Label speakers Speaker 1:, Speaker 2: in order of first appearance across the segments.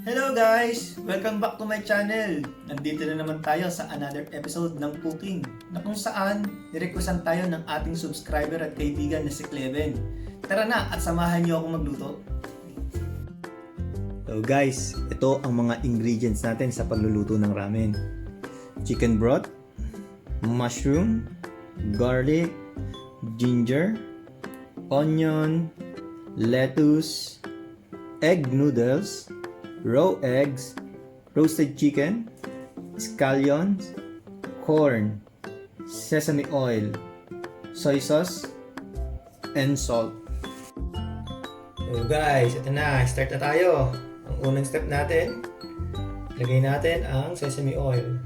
Speaker 1: Hello guys! Welcome back to my channel! Nandito na naman tayo sa another episode ng cooking na kung saan nirequestan tayo ng ating subscriber at kaibigan na si Cleven. Tara na at samahan niyo ako magluto. So guys, ito ang mga ingredients natin sa pagluluto ng ramen. Chicken broth, mushroom, garlic, ginger, onion, lettuce, egg noodles, raw eggs, roasted chicken, scallions, corn, sesame oil, soy sauce, and salt. So guys, ito na. Start na tayo. Ang unang step natin, lagay natin ang sesame oil.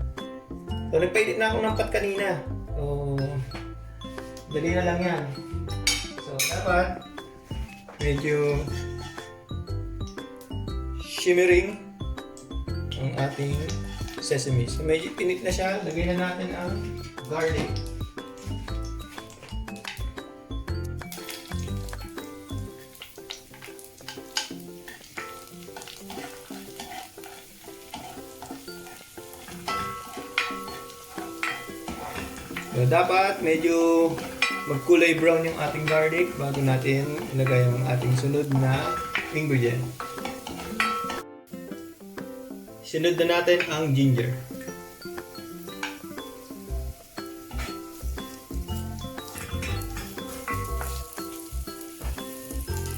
Speaker 1: So nagpainit na ako ng pat kanina. So, dali na lang yan. So dapat medyo shimmering ang ating sesame. So medyo pinit na siya. Lagay na natin ang garlic. So dapat medyo magkulay brown yung ating garlic bago natin ilagay ang ating sunod na ingredient. Sunod na natin ang ginger.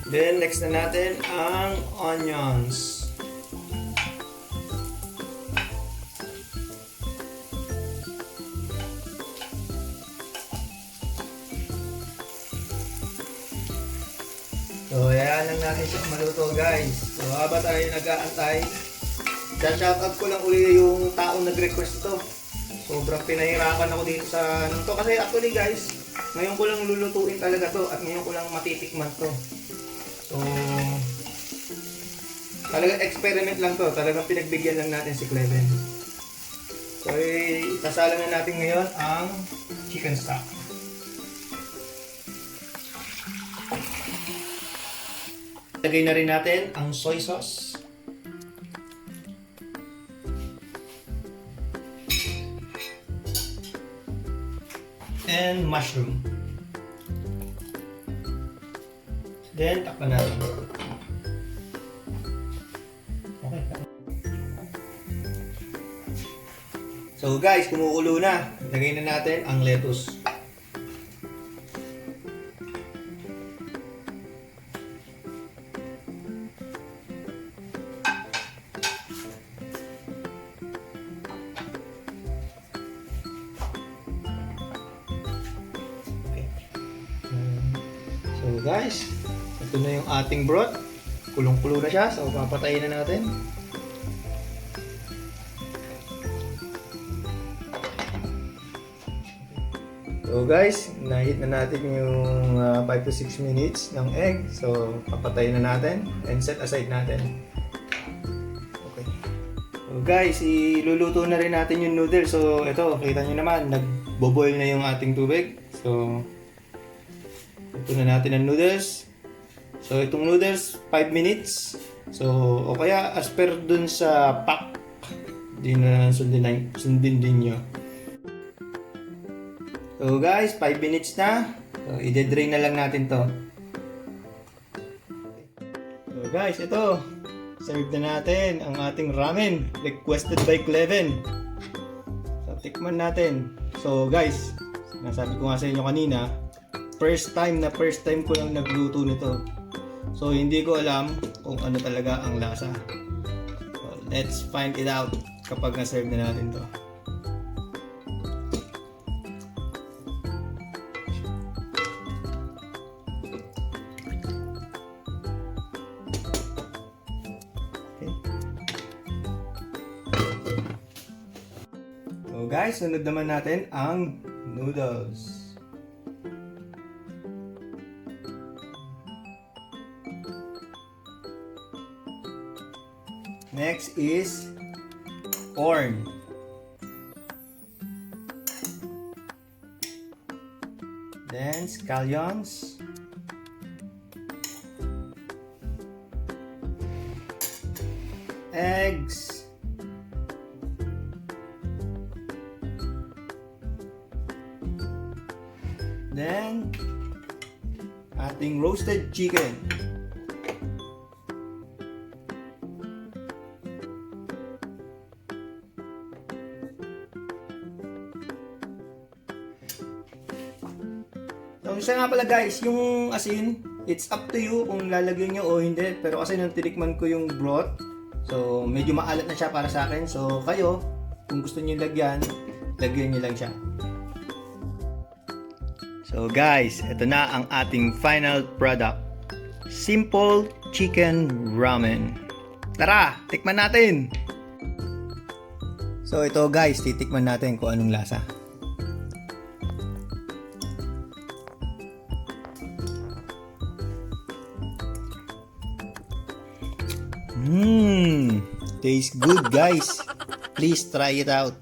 Speaker 1: Then next na natin ang onions. So ayan lang natin siya maluto guys. So habang tayo nag-aantay, shoutout ko lang uli yung taong nag-request ito. Sobrang pinahirapan ako dito sa ano to. Kasi actually guys, ngayon ko lang lulutuin talaga to at ngayon ko lang matitikman to. So, talagang experiment lang to. Talagang pinagbigyan lang natin si Cleven. So, isasalang na natin ngayon ang chicken stock. Lagay na rin natin ang soy sauce. And mushroom. Then, takpan natin. Okay. So guys, kumukulo na. Lagay na natin ang lettuce. So guys, ito na yung ating broth. Kulong-kulo na siya. So papatayin na natin. So guys, nahit na natin yung 5 to 6 minutes ng egg. So papatayin na natin and set aside natin. Okay. So guys, iluluto na rin natin yung noodles. So ito, kita nyo naman, nagbo-boil na yung ating tubig. So ito na natin ang noodles. So itong noodles 5 minutes. So o kaya as per dun sa pack, din na sundin din nyo. So guys, 5 minutes na. So i-drain na lang natin to. So guys, ito. Serve na natin ang ating ramen requested by Cleven. So tikman natin. So guys, nasabi ko nga sa inyo kanina, first time ko lang nagluto nito. So hindi ko alam kung ano talaga ang lasa. So let's find it out kapag na-serve na natin to. Okay. So guys, sunod naman natin ang noodles. Next is corn. Then scallions. And eggs. Then, ating roasted chicken. So, isa nga pala guys, yung asin, it's up to you kung lalagyan nyo o hindi. Pero kasi nung tinikman ko yung broth, so medyo maalat na siya para sa akin. So kayo, kung gusto nyo lagyan nyo lang siya. So guys, ito na ang ating final product. Simple chicken ramen. Tara, tikman natin! So ito guys, titikman natin kung anong lasa. Tastes good guys. Please try it out.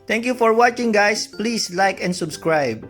Speaker 1: Thank you for watching guys. Please like and subscribe.